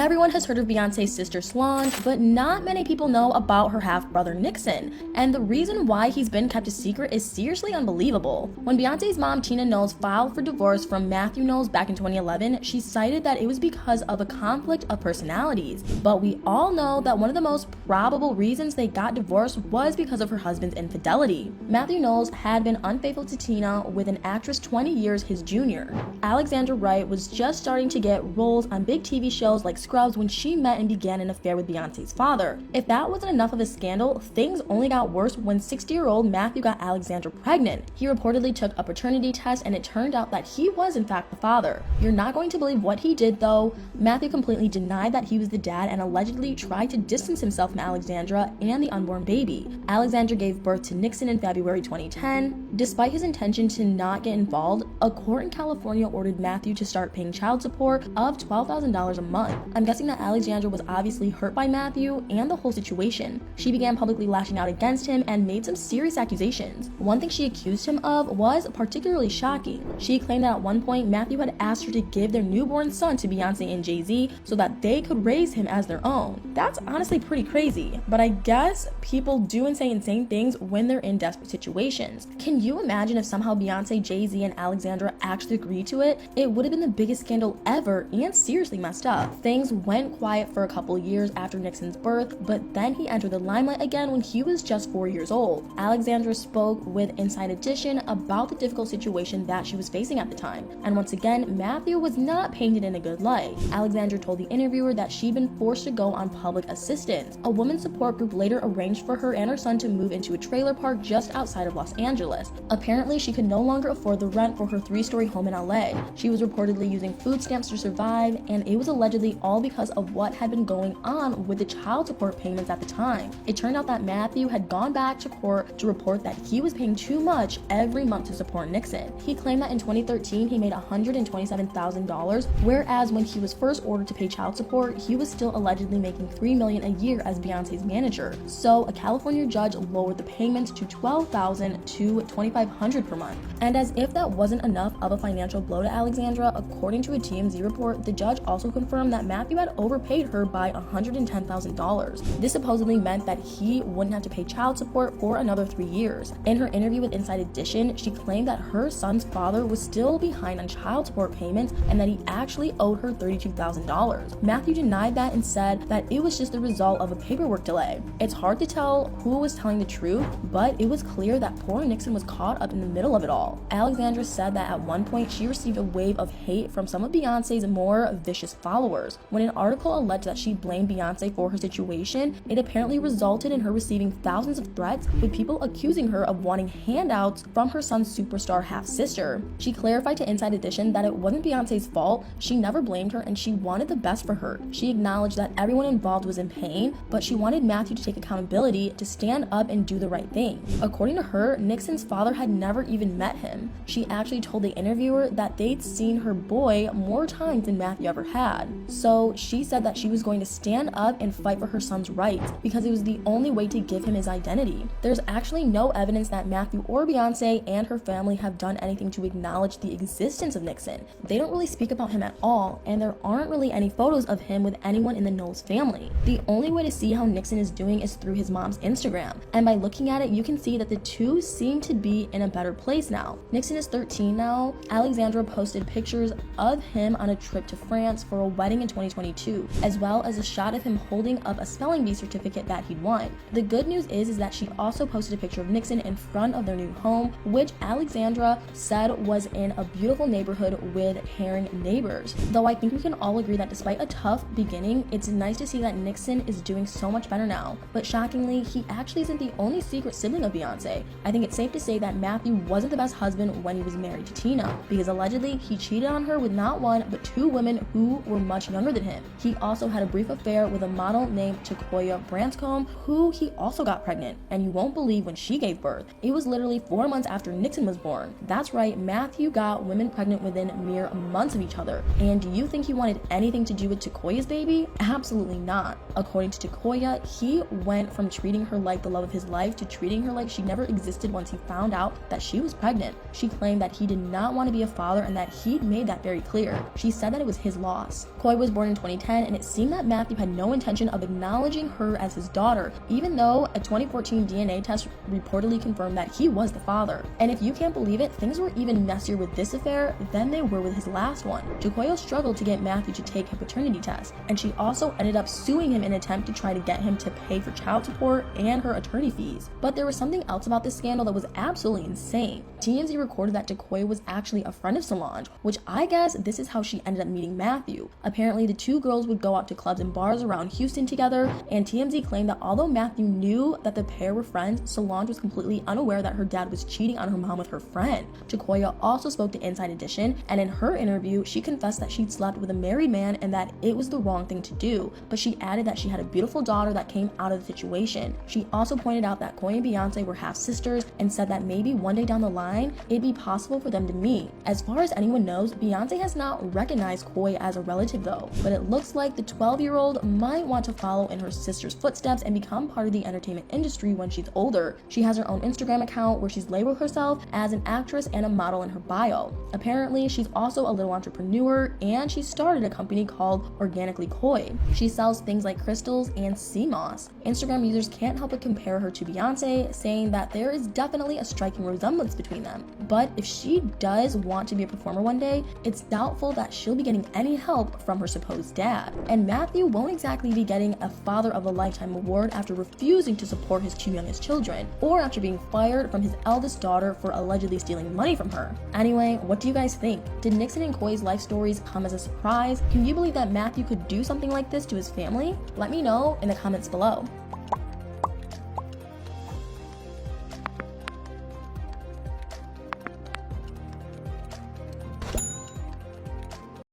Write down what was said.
Everyone has heard of Beyonce's sister Solange, but not many people know about her half-brother Nixon, and the reason why he's been kept a secret is seriously unbelievable. When Beyonce's mom Tina Knowles filed for divorce from Matthew Knowles back in 2011, she cited that it was because of a conflict of personalities, but we all know that one of the most probable reasons they got divorced was because of her husband's infidelity. Matthew Knowles had been unfaithful to Tina with an actress 20 years his junior. Alexandra Wright was just starting to get roles on big TV shows like Scrubs when she met and began an affair with Beyonce's father. If that wasn't enough of a scandal, things only got worse when 60-year-old Matthew got Alexandra pregnant. He reportedly took a paternity test and it turned out that he was in fact the father. You're not going to believe what he did though. Matthew completely denied that he was the dad and allegedly tried to distance himself from Alexandra and the unborn baby. Alexandra gave birth to Nixon in February 2010. Despite his intention to not get involved, a court in California ordered Matthew to start paying child support of $12,000 a month. I'm guessing that Alexandra was obviously hurt by Matthew and the whole situation. She began publicly lashing out against him and made some serious accusations. One thing she accused him of was particularly shocking. She claimed that at one point Matthew had asked her to give their newborn son to Beyonce and Jay-Z so that they could raise him as their own. That's honestly pretty crazy, but I guess people do and say insane things when they're in desperate situations. Can you imagine if somehow Beyonce, Jay-Z, and Alexandra actually agreed to it? It would have been the biggest scandal ever and seriously messed up. Things went quiet for a couple years after Nixon's birth, but then he entered the limelight again when he was just 4 years old. Alexandra spoke with Inside Edition about the difficult situation that she was facing at the time, and once again, Matthew was not painted in a good light. Alexandra told the interviewer that she'd been forced to go on public assistance. A women's support group later arranged for her and her son to move into a trailer park just outside of Los Angeles. Apparently, she could no longer afford the rent for her 3-story home in LA. She was reportedly using food stamps to survive, and it was allegedly all because of what had been going on with the child support payments at the time. It turned out that Matthew had gone back to court to report that he was paying too much every month to support Nixon. He claimed that in 2013 he made $127,000, whereas when he was first ordered to pay child support, he was still allegedly making $3 million a year as Beyonce's manager. So a California judge lowered the payments to $12,000 to $2,500 per month. And as if that wasn't enough of a financial blow to Alexandra, according to a TMZ report, the judge also confirmed that Matthew had overpaid her by $110,000. This supposedly meant that he wouldn't have to pay child support for another 3 years. In her interview with Inside Edition, she claimed that her son's father was still behind on child support payments and that he actually owed her $32,000. Matthew denied that and said that it was just the result of a paperwork delay. It's hard to tell who was telling the truth, but it was clear that poor Nixon was caught up in the middle of it all. Alexandra said that at one point she received a wave of hate from some of Beyonce's more vicious followers. When an article alleged that she blamed Beyonce for her situation, it apparently resulted in her receiving thousands of threats, with people accusing her of wanting handouts from her son's superstar half-sister. She clarified to Inside Edition that it wasn't Beyonce's fault, she never blamed her, and she wanted the best for her. She acknowledged that everyone involved was in pain, but she wanted Matthew to take accountability, to stand up and do the right thing. According to her, Nixon's father had never even met him. She actually told the interviewer that they'd seen her boy more times than Matthew ever had. So she said that she was going to stand up and fight for her son's rights because it was the only way to give him his identity. There's actually no evidence that Matthew or Beyonce and her family have done anything to acknowledge the existence of Nixon. They don't really speak about him at all, and there aren't really any photos of him with anyone in the Knowles family. The only way to see how Nixon is doing is through his mom's Instagram, and by looking at it, you can see that the two seem to be in a better place now. Nixon is 13 now. Alexandra posted pictures of him on a trip to France for a wedding in 2022, as well as a shot of him holding up a spelling bee certificate that he'd won. The good news is that she also posted a picture of Nixon in front of their new home, which Alexandra said was in a beautiful neighborhood with caring neighbors. Though I think we can all agree that despite a tough beginning, it's nice to see that Nixon is doing so much better now. But shockingly, he actually isn't the only secret sibling of Beyonce. I think it's safe to say that Matthew wasn't the best husband when he was married to Tina, because allegedly he cheated on her with not one but 2 women who were much younger than him. He also had a brief affair with a model named Takoya Branscombe, who he also got pregnant, and you won't believe when she gave birth. It was literally 4 months after Nixon was born. That's right, Matthew got women pregnant within mere months of each other. And do you think he wanted anything to do with Takoya's baby? Absolutely not. According to Takoya, he went from treating her like the love of his life to treating her like she never existed once he found out that she was pregnant. She claimed that he did not want to be a father and that he'd made that very clear. She said that it was his loss. Coy was born in in 2010, and it seemed that Matthew had no intention of acknowledging her as his daughter, even though a 2014 DNA test reportedly confirmed that he was the father. And if you can't believe it, things were even messier with this affair than they were with his last one. Jacoya struggled to get Matthew to take a paternity test, and she also ended up suing him in an attempt to try to get him to pay for child support and her attorney fees. But there was something else about this scandal that was absolutely insane. TMZ recorded that Jacoya was actually a friend of Solange, which I guess this is how she ended up meeting Matthew. Apparently, the two girls would go out to clubs and bars around Houston together, and TMZ claimed that although Matthew knew that the pair were friends, Solange was completely unaware that her dad was cheating on her mom with her friend. Jacoya also spoke to Inside Edition, and in her interview, she confessed that she'd slept with a married man and that it was the wrong thing to do, but she added that she had a beautiful daughter that came out of the situation. She also pointed out that Koi and Beyonce were half sisters and said that maybe one day down the line, it'd be possible for them to meet. As far as anyone knows, Beyonce has not recognized Koi as a relative though, but it looks like the 12-year-old might want to follow in her sister's footsteps and become part of the entertainment industry when she's older. She has her own Instagram account where she's labeled herself as an actress and a model in her bio. Apparently, she's also a little entrepreneur, and she started a company called Organically Koi. She sells things like crystals and sea moss. Instagram users can't help but compare her to Beyonce, saying that there is definitely a striking resemblance between them. But if she does want to be a performer one day, it's doubtful that she'll be getting any help from her supposed dad. And Matthew won't exactly be getting a Father of a Lifetime award after refusing to support his two youngest children, or after being fired from his eldest daughter for allegedly stealing money from her. Anyway, what do you guys think? Did Nixon and Koi's life stories come as a surprise? Can you believe that Matthew could do something like this to his family? Let me know in the comments below.